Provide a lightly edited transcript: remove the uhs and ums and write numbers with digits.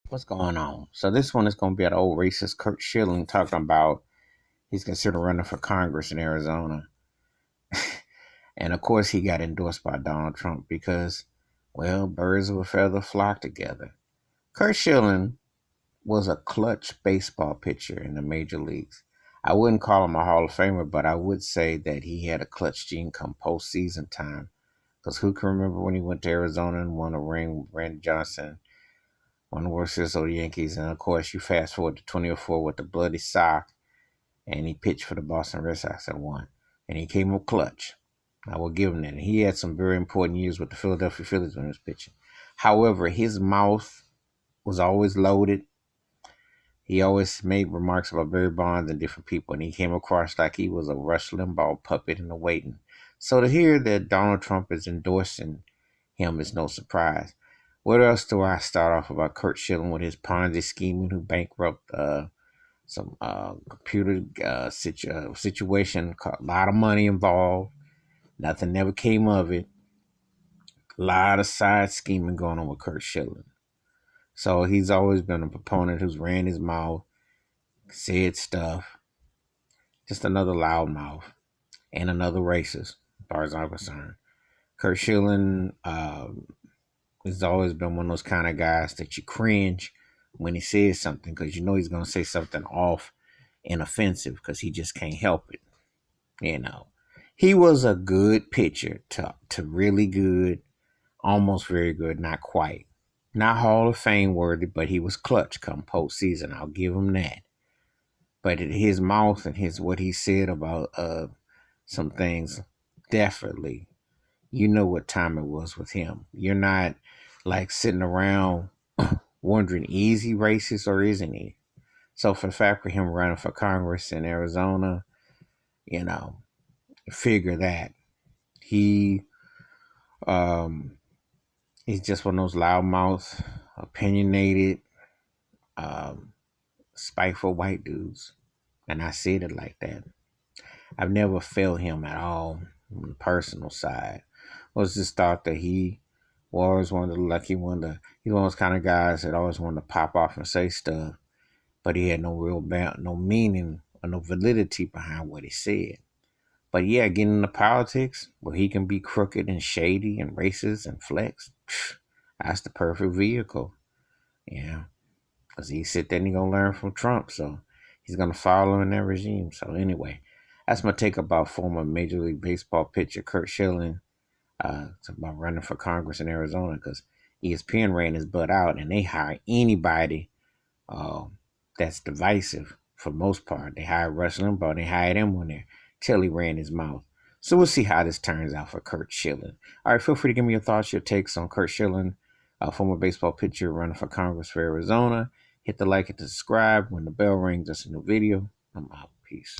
What's going on? So this one is going to be an old racist Curt Schilling talking about he's considered running for Congress in Arizona. And of course he got endorsed by Donald Trump because, well, birds of a feather flock together. Curt Schilling was a clutch baseball pitcher in the major leagues. I wouldn't call him a Hall of Famer, but I would say that he had a clutch gene come postseason time. Because who can remember when he went to Arizona and won a ring with Randy Johnson, one of the worst of the Yankees, and of course you fast forward to 2004 with the bloody sock, and he pitched for the Boston Red Sox and won, and he came up clutch. I will give him that. And he had some very important years with the Philadelphia Phillies when he was pitching. However, his mouth was always loaded. He always made remarks about Barry Bonds and different people, and he came across like he was a Rush Limbaugh puppet in the waiting. So to hear that Donald Trump is endorsing him is no surprise. What else do I start off about Curt Schilling with his Ponzi scheming, who bankrupt some computer situation, a lot of money involved. Nothing never came of it. A lot of side scheming going on with Curt Schilling. So he's always been a proponent who's ran his mouth, said stuff. Just another loudmouth and another racist, as far as I'm concerned. Curt Schilling has always been one of those kind of guys that you cringe when he says something because you know he's going to say something off and offensive because he just can't help it. You know, he was a good pitcher to really good, almost very good, not quite. Not Hall of Fame worthy, but he was clutch come postseason. I'll give him that. But his mouth and his what he said about some things, definitely, you know what time it was with him. You're not like sitting around wondering, is he racist or isn't he? So for the fact for him running for Congress in Arizona, you know, figure that he um he's just one of those loudmouth, opinionated, um, spiteful white dudes. And I said it like that. I've never felt him at all on the personal side. Was just thought that he was one of the lucky one. He's one of those kind of guys that always wanted to pop off and say stuff, but he had no real no meaning or no validity behind what he said. But yeah, getting into politics where he can be crooked and shady and racist and flex, that's the perfect vehicle. Yeah, because he sit there and he gonna learn from Trump, so he's gonna follow in that regime. So anyway, that's my take about former Major League Baseball pitcher Curt Schilling. It's about running for Congress in Arizona because ESPN ran his butt out and they hire anybody uh, that's divisive for the most part. They hired Rush Limbaugh. They hired him when they till he ran his mouth. So we'll see how this turns out for Curt Schilling. All right, feel free to give me your thoughts, your takes on Curt Schilling, former baseball pitcher running for Congress for Arizona. Hit the like and subscribe. When the bell rings, that's a new video. I'm out. Peace.